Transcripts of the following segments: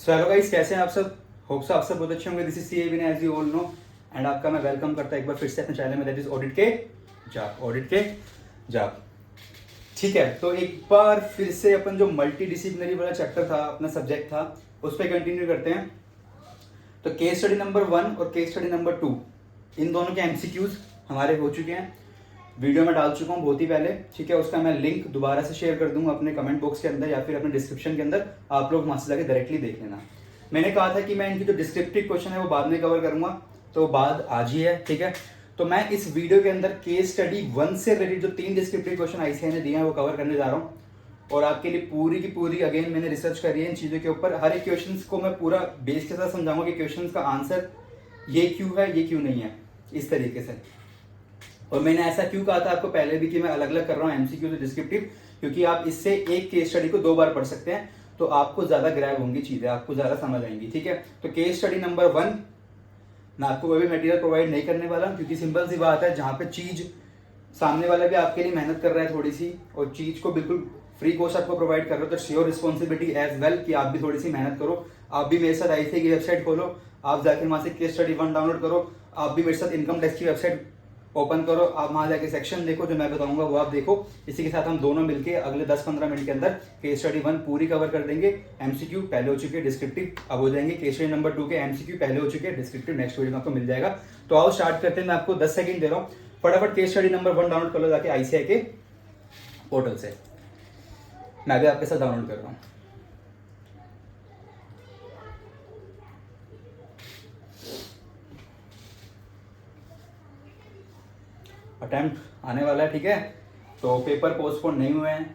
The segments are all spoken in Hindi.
सो हेलो गाइस, कैसे हैं आप सब। होप सो आप सब बहुत अच्छे होंगे। This is C A as you all know and आपका मैं वेलकम करता हूं एक बार फिर से अपने चैनल में, दैट इज ऑडिट के जाप। ठीक है, तो एक बार फिर से अपन जो मल्टी डिसिप्लिनरी वाला चैप्टर था, अपना सब्जेक्ट था, उस पर कंटिन्यू करते हैं। तो केस स्टडी नंबर 1 और केस स्टडी नंबर 2 इन दोनों के एमसीक्यूज हमारे हो चुके हैं। वीडियो में डाल चुका हूँ बहुत ही पहले। ठीक है, उसका मैं लिंक दोबारा से शेयर कर दूंगा अपने कमेंट बॉक्स के अंदर या फिर अपने डिस्क्रिप्शन के अंदर। आप लोग वहां से जाकर डायरेक्टली देख लेना। मैंने कहा था कि मैं इनकी जो डिस्क्रिप्टिव क्वेश्चन है वो बाद में कवर करूंगा, तो बाद आज ही है। ठीक है, तो मैं इस वीडियो के अंदर केस स्टडी 1 से रिलेटेड जो 3 डिस्क्रिप्टिव क्वेश्चन आईसीआई ने दिए हैं वो कवर करने जा रहा हूँ। और आपके लिए पूरी की पूरी अगेन मैंने रिसर्च करी है इन चीज़ों के ऊपर। हर एक क्वेश्चन को मैं पूरा बेस के साथ समझाऊंगा कि क्वेश्चन का आंसर ये क्यों है, ये क्यों नहीं है, इस तरीके से। और मैंने ऐसा क्यों कहा था आपको पहले भी कि मैं अलग अलग कर रहा हूँ एमसीक्यू से डिस्क्रिप्टिव, क्योंकि आप इससे एक केस स्टडी को 2 बार पढ़ सकते हैं, तो आपको ज्यादा ग्रैब होंगी चीजें, आपको ज्यादा समझ आएंगी। ठीक है, तो केस स्टडी नंबर 1 मैं आपको कोई भी मटेरियल प्रोवाइड नहीं करने वाला, क्योंकि सिंपल सी बात है, जहाँ पे चीज सामने वाला भी आपके लिए मेहनत कर रहा है थोड़ी सी, और चीज को बिल्कुल फ्री कोर्स आपको प्रोवाइड कर रहे हो, तो श्योर रिस्पॉन्सिबिलिटी एज वेल कि आप भी थोड़ी सी मेहनत करो। आप भी मेरे साथ आईसीआई की वेबसाइट खोलो, आप जाके वहां से केस स्टडी 1 डाउनलोड करो, आप भी मेरे साथ इनकम टैक्स की वेबसाइट ओपन करो, आप वहां जाके सेक्शन देखो, जो मैं बताऊंगा वो आप देखो। इसी के साथ हम दोनों मिलके अगले 10-15 मिनट के अंदर केस स्टडी 1 पूरी कवर कर देंगे। एमसीक्यू पहले हो चुके हैं, डिस्क्रिप्टिव अब हो जाएंगे। केस स्टडी नंबर 2 के एमसीक्यू पहले हो चुके हैं, डिस्क्रिप्टिव नेक्स्ट वीडियो में आपको मिल जाएगा। तो आओ स्टार्ट करते हैं। मैं आपको 10 सेकंड दे रहा हूँ, फटाफट केस स्टडी नंबर 1 डाउनलोड कर लो जाके आईसीआई के पोर्टल से। मैं भी आपके साथ डाउनलोड कर रहा हूँ। अटेम्प्ट आने वाला है। ठीक है, तो पेपर पोस्टपोन नहीं हुए हैं,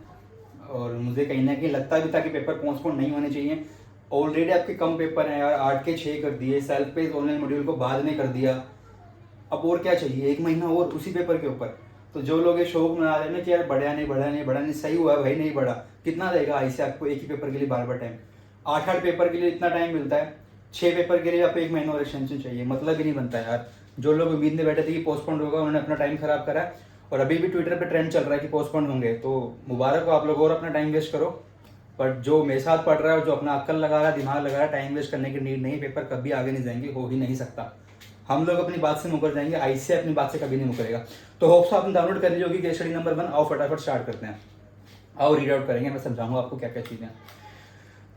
और मुझे कहीं ना कहीं लगता भी था कि पेपर पोस्टपोन नहीं होने चाहिए। ऑलरेडी आपके कम पेपर हैं यार, 8 के 6 कर दिए, सेल्फ पेस ऑनलाइन मॉड्यूल को बाद में कर दिया। अब और क्या चाहिए, 1 महीना और उसी पेपर के ऊपर। तो जो लोग ये शौक मना रहे हैं ना कि यार बढ़िया नहीं बढ़ा नहीं बढ़ा नहीं, सही हुआ भाई, नहीं बढ़ा, कितना देगा ऐसे आपको एक ही पेपर के लिए बार बार टाइम। 8-8 पेपर के लिए इतना टाइम मिलता है, 6 पेपर के लिए आपको 1 महीना और एक्सटेंशन चाहिए, मतलब ही नहीं बनता यार। जो लोग उम्मीद में बैठे थे कि पोस्टपोन होगा, उन्होंने अपना टाइम खराब करा, और अभी भी ट्विटर पे ट्रेंड चल रहा है कि पोस्टपोन होंगे। तो मुबारक हो आप लोग, और अपना टाइम वेस्ट करो। बट जो मेरे साथ पढ़ रहा है, जो अपना अक्ल लगा रहा है, दिमाग लगा रहा है, टाइम वेस्ट करने की नीड नहीं। पेपर कभी आगे नहीं जाएंगे, हो ही नहीं सकता। हम लोग अपनी बात से मुकर जाएंगे, आईसीआई अपनी बात से कभी नहीं मुकरेगा। तो होप्स आपने डाउनलोड कर ली होगी केस स्टडी नंबर 1। आओ फटाफट स्टार्ट करते हैं, आओ रीड आउट करेंगे, मैं समझाऊंगा आपको क्या क्या चीज़ें।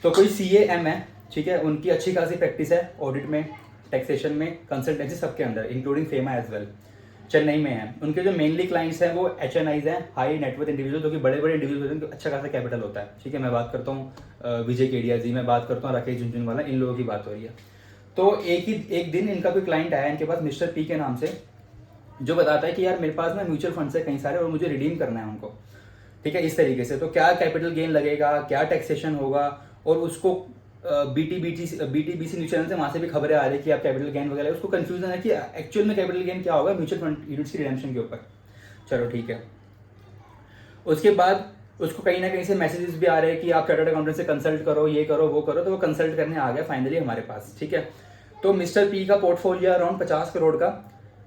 तो कोई CAM है, ठीक है, उनकी अच्छी खासी प्रैक्टिस है ऑडिट में, टैक्सेशन में, कंसल्टेंसी, सबके अंदर, including FEMA as well. Chennai में है। उनके जो मेनली क्लाइंट्स हैं वो HNIs हैं, हाई नेटवर्थ इंडिविजुअल, जो कि बड़े बड़े इंडिविजुअल होते हैं, उनको अच्छा खासा कैपिटल होता है। ठीक है, मैं बात करता हूँ विजय केडिया जी, मैं बात करता हूँ राकेश झुनझुनवाला, इन लोगों की बात हो रही है। तो एक दिन इनका कोई क्लाइंट आया इनके पास, मिस्टर पी के नाम से, जो बताता है कि यार मेरे पास ना म्यूचुअल फंड्स है कई सारे, और मुझे रिडीम करना है उनको। ठीक है, इस तरीके से। तो क्या कैपिटल गेन लगेगा, क्या टैक्सेशन होगा, और उसको BTBC न्यूज चैनल से वहां से भी खबरें आ रही कि आप कैपिटल गेन वगैरह, उसको कंफ्यूजन है कि एक्चुअल में कैपिटल गेन क्या होगा म्यूचुअल फंड यूनिट्स की रिडेम्पशन के ऊपर। चलो ठीक है, उसके बाद उसको कहीं ना कहीं से मैसेजेस भी आ रहे हैं कि आप चार्टर्ड अकाउंटेंट से कंसल्ट करो, ये करो वो करो। तो वो कंसल्ट करने आ गया फाइनली हमारे पास। ठीक है, तो मिस्टर पी का पोर्टफोलियो अराउंड 50 करोड़ का,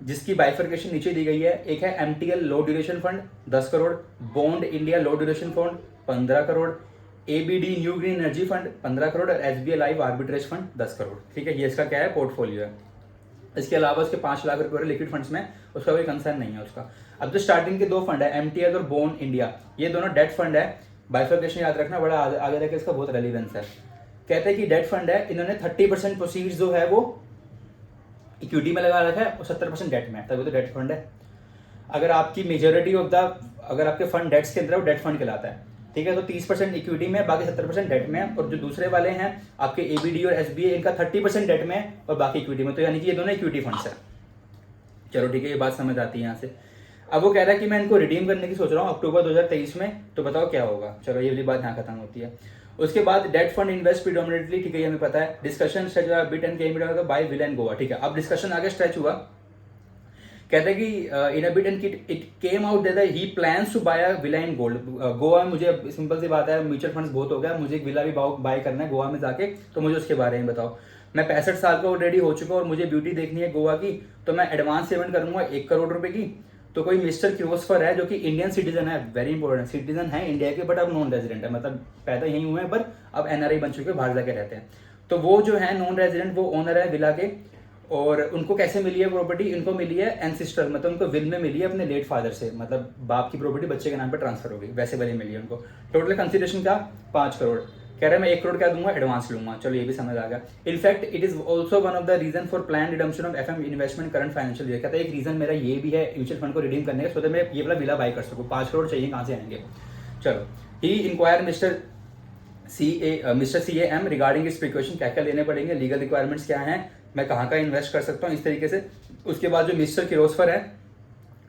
जिसकी बाइफर्केशन नीचे दी गई है। एक है MTL low duration fund 10 crore, bond India low duration fund 15 crore, ABD new green energy fund 15 crore, और SBI live arbitrage fund 10 crore. ठीक है, ये इसका क्या है, पोर्टफोलियो है। इसके अलावा उसके 5 लाख रुपए लिक्विड फंड्स में, उसका कोई कंसर्न नहीं है उसका। अब जो स्टार्टिंग के 2 फंड है, MTL और बॉन्ड इंडिया, ये दोनों डेट फंड है। बाइफर्केशन याद रखना, बड़ा आगे जाके इसका बहुत रेलिवेंस है। कहते हैं कि डेट फंड है, इन्होंने 30% प्रोसीड्स जो है वो इक्विटी में लगा रखा है और 70% डेट में है, तभी तो डेट फंड है। अगर आपकी मेजोरिटी ऑफ द, अगर आपके फंड डेट्स के अंदर है, वो डेट फंड कहलाता है। ठीक है, तो 30% इक्विटी में, बाकी 70% डेट में है। और जो दूसरे वाले हैं आपके ABD और SBI, इनका 30% डेट में है और बाकी इक्विटी में, तो यानी कि ये दोनों इक्विटी फंड्स है। चलो ठीक है, ये बात समझ आती है यहाँ से। अब वो कह रहा है कि मैं इनको रिडीम करने की सोच रहा हूँ अक्टूबर 2023 में, तो बताओ क्या होगा। चलो ये वाली बात यहाँ खत्म होती है। उसके बाद डेट फंड इन्वेस्ट प्रीडोमिनेटली, ठीक है, ये हमें पता है। डिस्कशन स्ट्रेच हुआ bit and came by will and Goa. ठीक है, अब डिस्कशन आगे स्ट्रेच हुआ। कहते हैं कि in a bit and it came out that he plans to buy a villa in gold. Goa में, मुझे सिंपल सी बात है, म्यूचुअल फंड्स बहुत हो गया, मुझे एक विला भी बाय करना है गोवा में जाके, तो मुझे उसके बारे में बताओ। मैं 65 साल का ऑलरेडी हो चुका हूँ और मुझे ब्यूटी देखनी है गोवा की, तो मैं एडवांस पेमेंट करूंगा 1 करोड़ रुपए की। तो कोई मिस्टर क्रोसफर है जो कि इंडियन सिटीजन है, वेरी इंपॉर्टेंट, सिटीजन है इंडिया के, बट अब नॉन रेजिडेंट है, मतलब पैदा यहीं हुए हैं पर अब NRI बन चुके हैं, बाहर जाके रहते हैं। तो वो जो है नॉन रेजिडेंट, वो ओनर है विला के, और उनको कैसे मिली है प्रॉपर्टी, इनको मिली है एंसिस्टर, मतलब उनको विल में मिली है अपने लेट फादर से, मतलब बाप की प्रॉपर्टी बच्चे के नाम पर ट्रांसफर हो गई, वैसे वाली मिली है उनको। टोटल कंसिडरेशन का 5 करोड़, कह रहे हैं मैं 1 करोड़ क्या दूंगा, एडवांस लूंगा। चलो ये भी समझ आ गया। In fact it is also one of the reason for plan redemption of FM investment current financial year. कहता है एक रीजन मेरा ये भी है म्यूचुअल फंड को रिडीम करने का, सो दैट मैं ये वाला विला बाय कर सकूँ। 5 करोड़ चाहिए, कहाँ से आएंगे। चलो, ही इंक्वायर मिस्टर CAM रिगार्डिंग इस प्रिकॉशन, क्या क्या लेने पड़ेंगे, लीगल रिक्वायरमेंट्स क्या हैं, मैं कहाँ का इन्वेस्ट कर सकता हूँ, इस तरीके से। उसके बाद जो मिस्टर किरोस्फर है,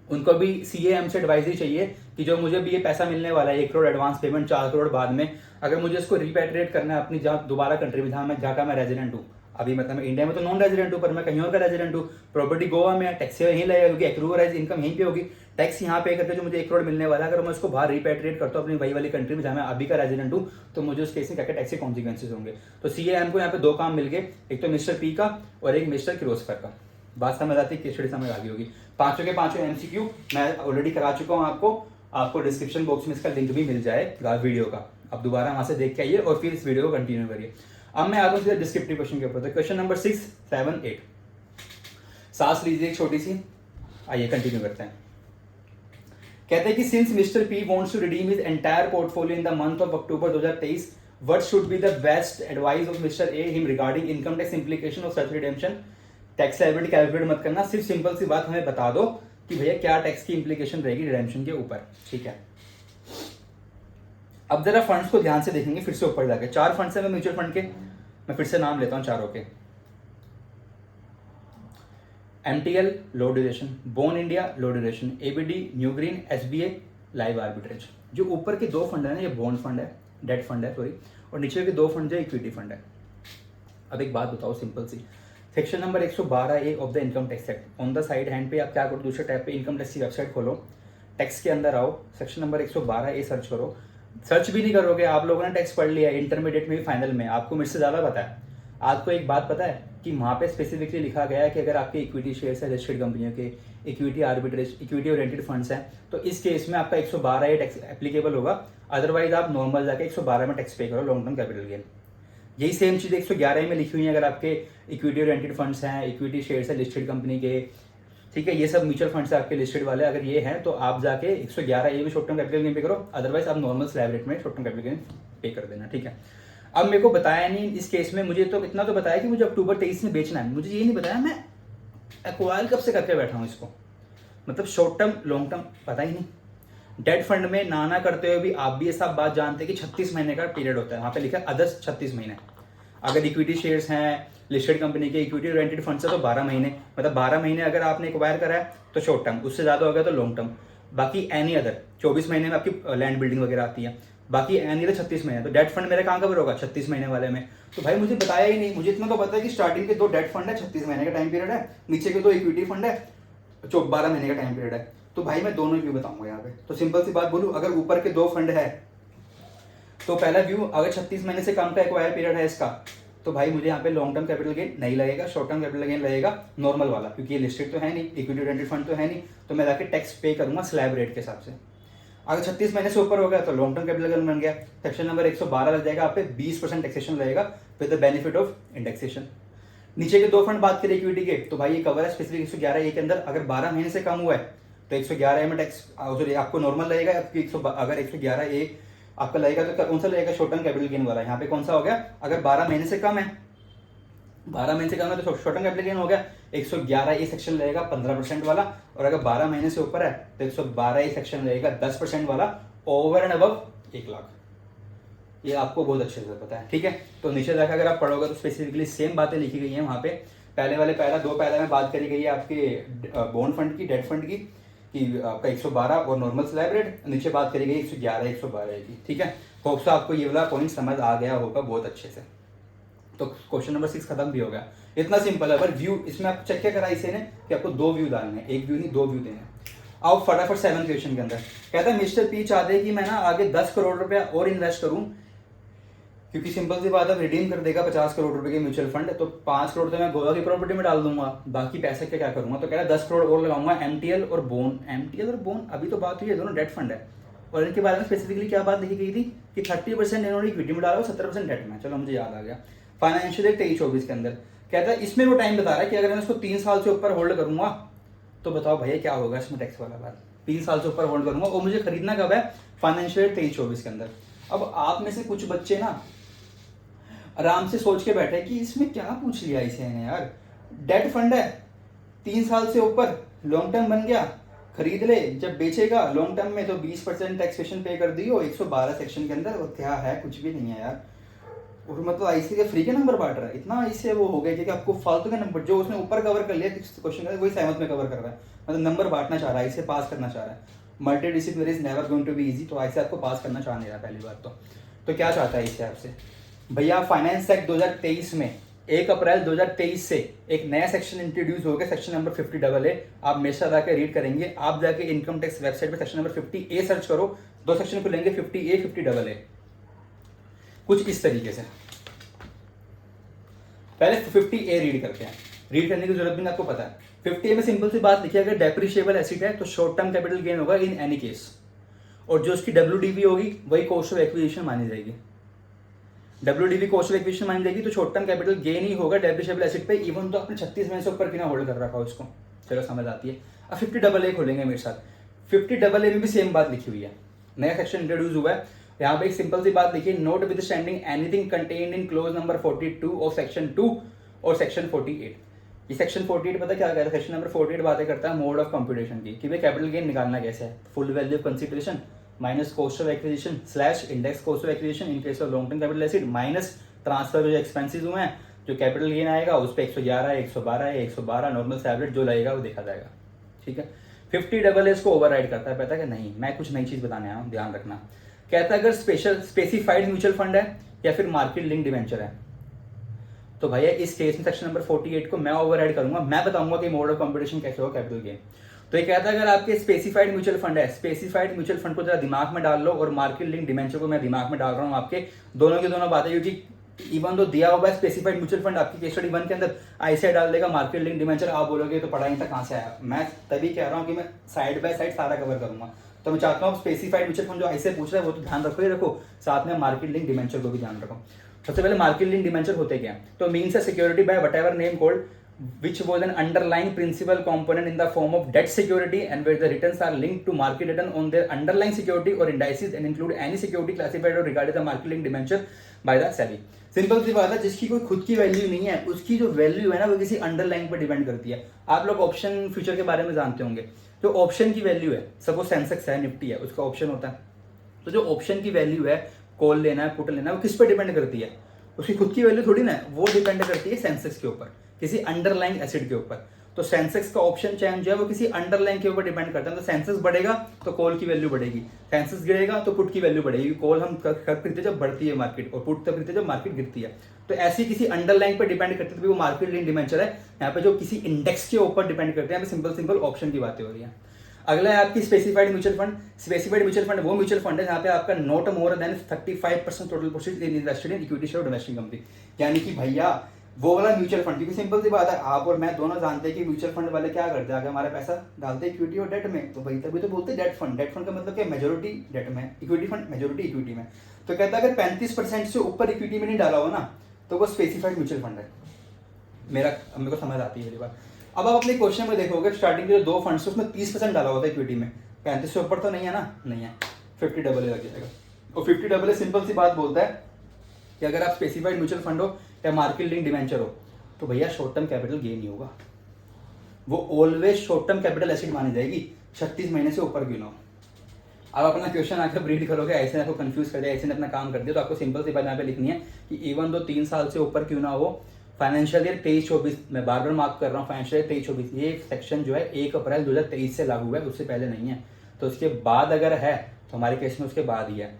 उनको भी CAM से एडवाइजरी चाहिए कि जो मुझे भी ये पैसा मिलने वाला है 1 करोड़ एडवांस पेमेंट, 4 करोड़ बाद में, अगर मुझे इसको रिपैट्रिएट करना है अपनी जहाँ दोबारा कंट्री में जहाँ का मैं रेजिडेंट हूँ, अभी मतलब मैं इंडिया में तो नॉन रेजिडेंट हूँ, पर मैं कहीं और का रेजिडेंट हूँ, प्रॉपर्टी गोवा में है, टैक्स यहीं लगेगा क्योंकि एक्रूवराइज इनकम यहीं पे होगी, टैक्स यहाँ पे करके जो मुझे 1 करोड़ मिलने वाला है, अगर मैं उसको बाहर रिपैट्रिएट करता हूँ अपनी वही वाली कंट्री में जहाँ मैं अभी का रेजिडेंट हूँ, तो मुझे उस केस में क्या क्या टैक्स के कॉन्सिक्वेंसेज होंगे। तो CAM को यहाँ पे 2 काम मिल गए, एक तो मिस्टर P का और एक मिस्टर किरोस्फर का। बात समझ आती है, केस स्टडी समझ आ गई होगी। पांचों के पांचों MCQ मैं ऑलरेडी करा चुका हूँ आपको डिस्क्रिप्शन बॉक्स में इसका लिंक भी मिल जाएगा वीडियो का, आप दोबारा वहां से देख के आइए और फिर इस वीडियो को कंटिन्यू करिए। अब मैं आता हूँ सीधा डिस्क्रिप्टिव क्वेश्चन के ऊपर। क्वेश्चन नंबर 6, 7, 8, सांस लीजिए एक छोटी सी, आइए कंटिन्यू करते हैं। कहते हैं कि since mister P wants to redeem his entire portfolio in the month of October 2023, what should be the best advice of mister A him regarding income tax implication of such redemption. Tax liability calculate मत करना, सिर्फ सिंपल सी बात हमें बता दो कि भैया क्या टैक्स की इंप्लीकेशन रहेगी रिडेम्पशन के ऊपर, ठीक है। अब जरा फंड्स को ध्यान से देखेंगे फिर से ऊपर जाके। 4 फंड्स हैं म्यूचुअल फंड के, मैं फिर से नाम लेता हूं चारों के। MTL low duration, bond India low duration, ABD new green, SBA live arbitrage. जो ऊपर के 2 फंड है ना, ये बॉन्ड फंड है, डेट फंड है सॉरी, और नीचे के 2 फंड जो इक्विटी फंड है। अब एक बात बताओ सिंपल सी, section number 112A of the income tax act, on the side hand पे आप क्या करो, दूसरे टैब पे इनकम टैक्स की वेबसाइट खोलो, टैक्स के अंदर आओ, सेक्शन नंबर 112A सर्च करो। सर्च भी नहीं करोगे, आप लोगों ने टैक्स पढ़ लिया इंटरमीडिएट में भी, फाइनल में, आपको मेरे से ज़्यादा पता है। आपको एक बात पता है कि वहाँ पे स्पेसिफिकली लिखा गया है कि अगर आपके इक्विटी शेयर्स है लिस्टेड कंपनियों के, equity arbitrage, equity oriented funds हैं, तो इस केस में आपका 112A टैक्स एप्लीकेबल होगा। अदरवाइज आप नॉर्मल जाके 112 में टैक्स पे करो, लॉन्ग टर्म कैपिटल गेन। यही सेम चीज़ 111 में लिखी हुई है अगर आपके इक्विटी ओरिएंटेड फंड्स हैं, इक्विटी शेयर्स है लिस्टेड कंपनी के, ठीक है, ये सब म्यूचुअल फंड्स है आपके लिस्टेड वाले, अगर ये हैं तो आप जाके 111A में शॉर्ट टर्म कैपिटल गेन पे करो, अदरवाइज आप नॉर्मल स्लैब रेट में शॉर्ट टर्म कैपिटल गेन पे कर देना, ठीक है। अब मेरे को बताया नहीं इस केस में, मुझे तो इतना तो बताया कि मुझे अक्टूबर 23 में बेचना है, मुझे ये नहीं बताया मैं एक्वायर कब से करके बैठा हूँ इसको, मतलब शॉर्ट टर्म लॉन्ग टर्म पता ही नहीं। डेट फंड में ना करते हुए भी आप भी ये सब बात जानते हैं कि 36 महीने का पीरियड होता है, वहाँ पे लिखा है अदर्स 36 महीने। अगर इक्विटी शेयर्स हैं लिस्टेड कंपनी के, इक्विटी ओरिएंटेड फंड्स है तो 12 महीने, मतलब 12 महीने अगर आपने एक्वायर करा है तो शॉर्ट टर्म, उससे ज़्यादा हो गया तो लॉन्ग टर्म। बाकी एनी अदर 24 महीने में आपकी लैंड बिल्डिंग वगैरह आती है, बाकी एनी अदर 36 महीने। तो डेट फंड मेरा कहाँ कवर होगा 36 महीने वाले में, तो भाई मुझे बताया ही नहीं। मुझे इतना तो पता है कि स्टार्टिंग के 2 डेट फंड है, 36 महीने का टाइम पीरियड है, नीचे के 2 इक्विटी फंड है, 12 महीने का टाइम पीरियड है। तो भाई मैं दोनों व्यू बताऊंगा यहाँ पे। तो सिंपल सी बात बोलूँ, अगर ऊपर के 2 फंड है तो पहला व्यू, अगर 36 महीने से कम का एक्वायर पीरियड है इसका, तो भाई मुझे यहाँ पे लॉन्ग टर्म कैपिटल गेन नहीं लगेगा, शॉर्ट टर्म कैपिटल गेन लगेगा नॉर्मल वाला, क्योंकि ये लिस्टेड तो है नहीं, इक्विटी ओरिएंटेड फंड तो है नहीं, तो मैं जाके टैक्स पे करूंगा स्लैब रेट के हिसाब से। अगर 36 महीने से ऊपर हो गया तो लॉन्ग टर्म कैपिटल गेन बन गया, सेक्शन नंबर 112 लग जाएगा, आप पे 20% टैक्सेशन लगेगा with the benefit of indexation. नीचे के 2 फंड बात करें इक्विटी के, तो भाई ये कवर है स्पेसिफिक 111A के अंदर, अगर 12 महीने से कम हुआ है तो 111A में टैक्स आपको नॉर्मल लगेगा, अगर 111A आपका लगेगा तो कौन सा लगेगा, शॉर्ट टर्म कैपिटल गेन वाला। यहाँ पे कौन सा हो गया, अगर 12 महीने से कम है, 12 महीने से कम है तो शॉर्ट टर्म कैपिटल गेन हो गया, 111A सेक्शन लगेगा 15% वाला, और अगर 12 महीने से ऊपर है तो 112A सेक्शन लगेगा 10% वाला, ओवर एंड अबव 1 लाख। ये आपको बहुत अच्छे से पता है, ठीक है। तो नीचे जाकर अगर आप पढ़ोगे तो स्पेसिफिकली सेम बातें लिखी गई हैं वहाँ पे। पहले वाले पैरा 2 पैरा में बात करी गई है आपके बॉन्ड फंड की, डेट फंड की, कि आपका 112 और नॉर्मल स्लैब रेट, नीचे बात करी गई 112 की, ठीक है। होप सो आपको ये वाला पॉइंट समझ आ गया होगा बहुत अच्छे से। तो क्वेश्चन नंबर 6 खत्म भी हो गया, इतना सिंपल है। पर व्यू इसमें आप चेक क्या करा इसे ने कि आपको 2 व्यू डालने हैं, 1 व्यू नहीं 2 व्यू देने हैं। आओ फटाफट 7 क्वेश्चन के अंदर। कहता है मिस्टर P चाहते हैं कि मैं ना आगे 10 करोड़ रुपया और इन्वेस्ट करूं, क्योंकि सिंपल सी बात है रिडीम कर देगा 50 करोड़ रुपए के म्यूचुअल फंड, तो 5 करोड़ तो मैं गोवा की प्रॉपर्टी में डाल दूंगा, बाकी पैसे क्या करूंगा। तो कह रहा है 10 करोड़ और लगाऊंगा MTL और बोन। अभी तो बात हुई है, दोनों डेट फंड है, और इनके बारे में स्पेसिफिकली क्या बात लिखी गई थी कि 30% इन्होंने इक्विटी में डाला और 70% डेट में। चलो मुझे याद आ गया, फाइनेंशियल ईयर 23-24 के अंदर। कहता है इसमें वो टाइम बता रहा है कि अगर मैं इसको 3 साल से ऊपर होल्ड करूंगा तो बताओ भैया क्या होगा इसमें टैक्स वाला बात। 3 साल से ऊपर होल्ड करूंगा और मुझे खरीदना कब है, फाइनेंशियल ईयर 23-24 के अंदर। अब आप में से कुछ बच्चे ना आराम से सोच के बैठे कि इसमें क्या पूछ लिया इसे यार, डेट फंड है, 3 साल से ऊपर लॉन्ग टर्म बन गया, खरीद ले, जब बेचेगा लॉन्ग टर्म में तो 20% टैक्सेशन पे कर दियो 112 सेक्शन के अंदर, और क्या है, कुछ भी नहीं है यार। और मतलब आईसी के फ्री के नंबर बांट रहा है, इतना इससे वो हो गया कि आपको फालतू के नंबर जो उसने ऊपर कवर कर लिया क्वेश्चन का वही 7th में कवर कर रहा है, मतलब नंबर बांटना चाह रहा है, इसे पास करना चाह रहा है। Multi disciplinary is never going to be easy, तो ऐसे आपको पास करना चाह नहीं रहा पहली बात तो क्या चाहता है इससे आपसे, भैया फाइनेंस एक्ट 2023 में 1 अप्रैल 2023 से एक नया सेक्शन इंट्रोड्यूस हो गया, सेक्शन नंबर 50AA। आप हमेशा जाकर रीड करेंगे, आप जाके इनकम टैक्स वेबसाइट पे सेक्शन नंबर 50A सर्च करो, 2 सेक्शन खुलेंगे 50A 50AA, कुछ इस तरीके से। पहले 50A रीड करते हैं, रीड करने की जरूरत भी नहीं, आपको पता है 50A में सिंपल सी बात लिखी है, अगर डेप्रिशिएबल एसेट है तो शॉर्ट टर्म कैपिटल गेन होगा इन एनी केस, और जो उसकी WDV होगी वही कॉस्ट ऑफ एक्विजिशन मानी जाएगी। WDV कॉस्ट ऑफ एक्विजिशन मानी जाएगी तो शॉर्ट टर्म कैपिटल गेन ही होगा डेप्रिशिएबल एसेट पे, इवन तो आपने 36 महीने से ऊपर क्यों ना होल्ड कर रखा हो उसको, चलो समझ आती है। अब 50AA खोलेंगे मेरे साथ, 50AA में भी सेम बात लिखी हुई है, नया सेक्शन इंट्रोड्यूस हुआ है। यहाँ पे एक सिंपल सी बात लिखी है, note with standing anything contained in close number 42 of section 2 और सेक्शन 48। ये सेक्शन 48 पता क्या कहता है, सेक्शन नंबर 48 बातें करता है मोड ऑफ कंप्यूटेशन की, कि भाई कैपिटल गेन निकालना कैसे है, full value of consideration minus cost of acquisition slash index cost of acquisition in case of long term capital asset minus transfer जो एक्सपेंसेस हुए हैं, जो कैपिटल गेन आएगा उस पर 111 है, 112 है, 112 नॉर्मल सैवरेज जो लगेगा वो देखा जाएगा, ठीक है। 50AA इसको ओवरराइड करता है, पता है कि नहीं, मैं कुछ नई चीज बताने आया हूँ, ध्यान रखना। कहता है अगर स्पेसिफाइड म्यूचुअल फंड है या फिर मार्केट लिंक डिवेंचर है तो भैया इस केस में सेक्शन नंबर 48 को मैं ओवरराइड करूंगा, मैं बताऊंगा कि मोड ऑफ कंपटीशन कैसे होगा कैपिटल गेन। तो ये कहता है अगर आपके स्पेसिफाइड म्यूचुअल फंड है, स्पेसिफाइड म्यूचुअल फंड को जरा दिमाग में डाल लो, और मार्केट लिंक डिवेंचर को मैं दिमाग में डाल रहा हूँ आपके, दोनों की दोनों बातें, क्योंकि इवन तो दिया हुआ है स्पेसिफाइड म्यूचुअल फंड आपकी केस स्टडी 1 के अंदर आईसीआई डाल देगा, मार्केट लिंक डिवेंचर आप बोलोगे तो पढ़ाई तक कहाँ से आया, मैं तभी कह रहा हूँ कि मैं साइड बाय साइड सारा कवर करूंगा। तो मैं चाहता हूँ स्पेसिफाइड म्यूचुअल फंड जो आईसीआई पूछ रहा है वो तो ध्यान रखो ही रखो, साथ में मार्केट लिंक डिवेंचर को भी ध्यान रखो। सबसे पहले मार्केट लिंक डिवेंचर होते क्या, तो means a security bye whatever name called which was an underlying principal component in the form of debt security and where the returns are linked to market return on their underlying security or indices and include any security classified or regarded the market linked debenture by the SEBI। Simple सी बात है, जिसकी कोई खुद की वैल्यू नहीं है उसकी जो वैल्यू है ना वो किसी अंडरलाइंग पर डिपेंड करती है। आप लोग ऑप्शन फ्यूचर के बारे में जानते होंगे, जो ऑप्शन की वैल्यू है, सपोज सेंसेक्स है, निफ्टी है, उसका ऑप्शन होता है, तो जो ऑप्शन की वैल्यू है, कॉल लेना है पुट लेना है, वो किस पर डिपेंड करती है, उसकी खुद की वैल्यू थोड़ी ना, वो डिपेंड करती है सेंसेक्स के ऊपर, किसी अंडरलाइंग एसिड के ऊपर। तो सेंसेक्स का ऑप्शन चेंज जो है वो किसी अंडरलाइंग के ऊपर डिपेंड करता है, तो सेंसेक्स बढ़ेगा तो कॉल की वैल्यू बढ़ेगी, सेंसेक्स गिरेगा तो पुट की वैल्यू बढ़ेगी। कॉल हम खरीदते जब बढ़ती है मार्केट, और पुट तब खरीदते जब मार्केट गिरती है। तो ऐसी किसी अंडरलाइंग पर डिपेंड करती है, तो वो मार्केट लिंक डिवेंचर है। यहाँ पे जो किसी इंडेक्स के ऊपर डिपेंड करते हैं, सिंपल ऑप्शन की बातें हो रही है। अगला है आपकी specified mutual fund. Specified mutual fund वो म्यूचुअल फंड है जहाँ पे आपका not more than 35% total proceeds invested in equity share domestic company, यानी कि भैया वो वाला म्यूचुअल फंड, क्योंकि सिंपल सी बात है, आप और मैं दोनों जानते हैं कि म्यूचुअल फंड वाले क्या करते हैं, अगर हमारा पैसा डालते हैं इक्विटी और डेट में, तो भाई तभी तो बोलते हैं डेट फंड। डेट फंड का मतलब क्या, मेजोरिटी डेट में, इक्विटी फंड मेजोरिटी इक्विटी में। तो कहता है अगर 35% से ऊपर इक्विटी में नहीं डाला हो ना तो वो स्पेसिफाइड म्यूचुअल फंड है। मेरे को समझ आती है ये बात। अब आप अपने क्वेश्चन में देखोगे स्टार्टिंग के जो 2 फंड्स उसमें 30% डाला होता है इक्विटी में, 35 से ऊपर तो नहीं है ना, नहीं है, 50AA लग जाएगा। और 50AA सिंपल सी बात बोलता है कि अगर आप स्पेसिफाइड म्यूचुअल फंड हो या मार्केट लिंक डिवेंचर हो तो भैया शॉर्ट टर्म कैपिटल गेन ही होगा, वो always short term capital asset मानी जाएगी, 36 महीने से ऊपर क्यों ना हो। अब अपना क्वेश्चन आकर रीड करोगे, ऐसे आपको कंफ्यूज कर दिया, ऐसे ने अपना काम कर दिया, तो आपको सिंपल सी बात यहाँ पे लिखनी है कि इवन तो 3 साल से ऊपर क्यों ना हो, फाइनेंशियल ईयर 23-24, मैं बार बार मार्क कर रहा हूँ, फाइनेंशियल ईयर 23-24 ये सेक्शन जो है 1 अप्रैल 2023 से लागू हुआ है, उससे पहले नहीं है। तो उसके बाद अगर है तो हमारे केस में उसके बाद ही है,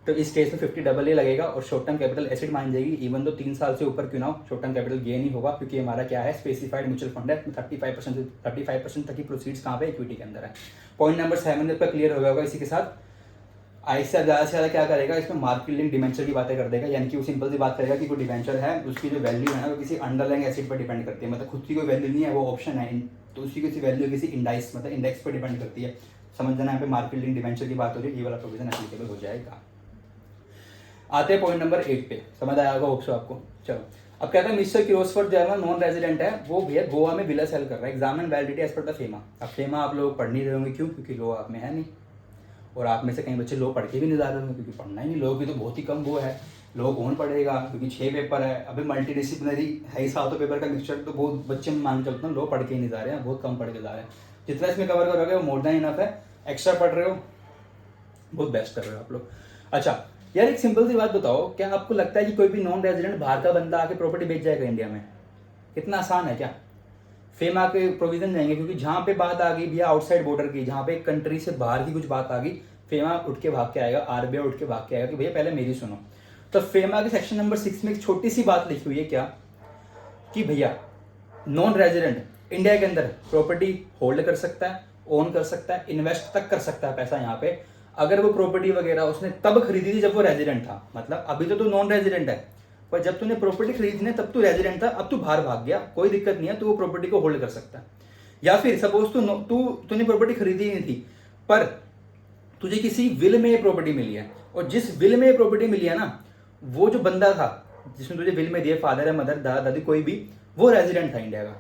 तो इस केस में 50AA लगेगा और शॉर्ट टर्म कैपिटल एसेट मान जाएगी, इवन तो 3 साल से ऊपर क्यों ना हो, शॉर्ट टर्म कैपिटल गेन ही होगा, क्योंकि हमारा क्या है, स्पेसिफाइड म्यूचुअल फंड है, 35% तक की प्रोसीड्स कहाँ पे, इक्विटी के अंदर है। पॉइंट नंबर 7 पर क्लियर हो होगा। इसी के साथ आईसीआई ज़्यादा से ज़्यादा क्या करेगा, इसमें मार्केट लिंक डिवेंचर की बातें कर देगा, यानी कि वो सिंपल सी बात करेगा कि कोई डिवेंचर है उसकी जो वैल्यू है ना वो किसी अंडरलाइंग एसेट पर डिपेंड करती है, मतलब खुद की कोई वैल्यू नहीं है, वो ऑप्शन है, तो उसकी किसी वैल्यू किसी इंडाइस मतलब इंडेक्स पर डिपेंड करती है। समझ जाना, यहाँ पे मार्केट लिंक डिवेंचर की बात हो रही है, ये वाला प्रोविजन एप्लीकेबल हो जाएगा। आते हैं पॉइंट नंबर 8 पे, समझ आया होगा होप्स आपको। चलो अब कहता है मिस्टर किरोसफर्ड जो है ना नॉन रेजिडेंट है, वो भैया गोवा में विला सेल कर रहा है, exam and validity as per the FEMA. अब फेमा आप लोग पढ़ नहीं रहे होंगे, क्यों? क्योंकि लो आप में है नहीं, और आप में से कई बच्चे लो पढ़ के भी नहीं जा रहे होंगे, क्योंकि पढ़ना ही नहीं, लोगों की तो बहुत ही कम वो है, लोग कौन पढ़ेगा, क्योंकि 6 पेपर है, अभी मल्टी डिसिप्लिनरी है ही, 7 पेपर का मिक्सचर, तो बहुत बच्चे मान चलते हैं लोग पढ़ के ही नहीं जा रहे हैं, बहुत कम पढ़ के जा रहे हैं। जितना इसमें कवर करोगे वो मोर देन इनफ है, एक्स्ट्रा पढ़ रहे हो बहुत बेस्ट कर रहे हो आप लोग। अच्छा यार एक सिंपल सी बात बताओ, क्या आपको लगता है कि कोई भी नॉन रेजिडेंट बाहर का बंदा आके प्रॉपर्टी बेच जाएगा इंडिया में? कितना आसान है क्या? फेमा के प्रोविजन जाएंगे, क्योंकि जहाँ पे बात आ गई भैया आउटसाइड बॉर्डर की, जहाँ पे कंट्री से बाहर की कुछ बात आ गई, फेमा उठ के भाग के आएगा, आरबीआई उठ के भाग के आएगा कि भैया पहले मेरी सुनो। तो फेमा के सेक्शन नंबर 6 में एक छोटी सी बात लिखी हुई है क्या, कि भैया नॉन रेजिडेंट इंडिया के अंदर प्रॉपर्टी होल्ड कर सकता है, ओन कर सकता है, इन्वेस्ट तक कर सकता है पैसा यहाँ पे, अगर वो प्रॉपर्टी वगैरह उसने तब खरीदी थी जब वो रेजिडेंट था। मतलब अभी तो नॉन रेजिडेंट है, पर जब तूने प्रॉपर्टी खरीदी है तब तू रेजिडेंट था, अब तू बाहर भाग गया, कोई दिक्कत नहीं है, तू वो प्रॉपर्टी को होल्ड कर सकता है। या फिर सपोज तूने प्रॉपर्टी खरीदी ही नहीं थी, पर तुझे किसी विल में ये प्रॉपर्टी मिली है, और जिस विल में ये प्रॉपर्टी मिली है ना, वो जो बंदा था जिसने तुझे विल में दिया, फादर है, मदर, दादा दादी, कोई भी, वो रेजिडेंट था इंडिया का,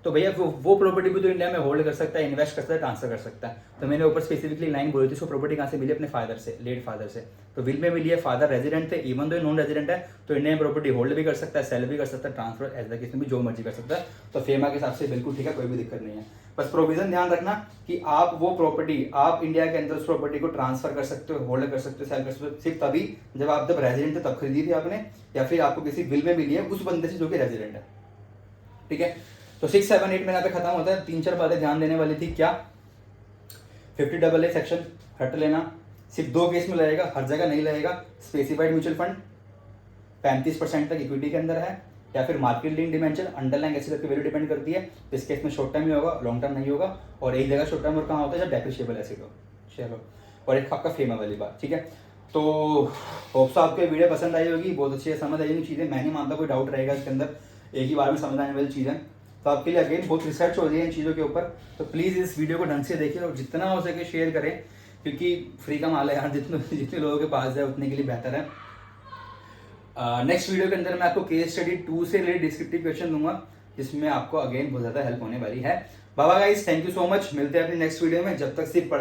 तो भैया वो प्रॉपर्टी भी तो इंडिया में होल्ड कर सकता है, इन्वेस्ट कर सकता है, ट्रांसफर कर सकता है। तो मैंने ऊपर स्पेसिफिकली लाइन बोली थी, उसको प्रॉपर्टी कहाँ से मिली? अपने फादर से, लेट फादर से। तो विल में मिली है, फादर रेजिडेंट थे, इवन दो नॉन रेजिडेंट है, तो इंडिया में प्रॉपर्टी होल्ड भी कर सकता है, सेल भी कर सकता है, ट्रांसफर एज द केस में भी जो मर्जी कर सकता है। तो फेमा के हिसाब से बिल्कुल ठीक है, कोई भी दिक्कत नहीं है। बस प्रोविजन ध्यान रखना कि आप वो प्रॉपर्टी आप इंडिया के अंदर उस प्रॉपर्टी को ट्रांसफर कर सकते हो, होल्ड कर सकते हो, सेल कर सकते हो, सिर्फ तभी जब आप जब रेजिडेंट थे तब खरीदी थी आपने, या फिर आपको किसी विल में मिली है उस बंदे से जो कि रेजिडेंट है। ठीक है, तो 6, 7, 8 में यहाँ पे खत्म होता है। 3-4 बातें ध्यान देने वाली थी। क्या? 50AA सेक्शन हट लेना, सिर्फ 2 केस में लगेगा, हर जगह नहीं लगेगा। स्पेसिफाइड म्यूचुअल फंड 35% तक इक्विटी के अंदर है, या फिर market link debenture, underlying asset की वैल्यू डिपेंड करती है। इस केस में शॉर्ट टर्म ही होगा, लॉन्ग टर्म नहीं होगा। और एक जगह शॉर्ट टर्म और कहाँ होता है? जब डेप्रिशिएबल एसेट हो। चलो, और एक आपका फेमा वाली बात। ठीक है, तो होप्स आपको वीडियो पसंद आई होगी, बहुत अच्छी है, समझ आई होगी चीज़ें। मैं नहीं मानता कोई डाउट रहेगा इसके अंदर, एक ही बार में समझ आने वाली चीज़ें। तो आपके लिए अगेन बहुत रिसर्च हो रही है इन चीज़ों के ऊपर, तो प्लीज़ इस वीडियो को ढंग से देखिए और जितना हो सके शेयर करें, क्योंकि फ्री का माल है यार, जितने लोगों के पास है उतने के लिए बेहतर है। नेक्स्ट वीडियो के अंदर मैं आपको केस स्टडी 2 से रिलेटेड डिस्क्रिप्टिव क्वेश्चन दूंगा, जिसमें आपको अगेन बहुत ज़्यादा हेल्प होने वाली है। बाबा guys, thank you so much, मिलते हैं अपनी नेक्स्ट वीडियो में। जब तक सिर्फ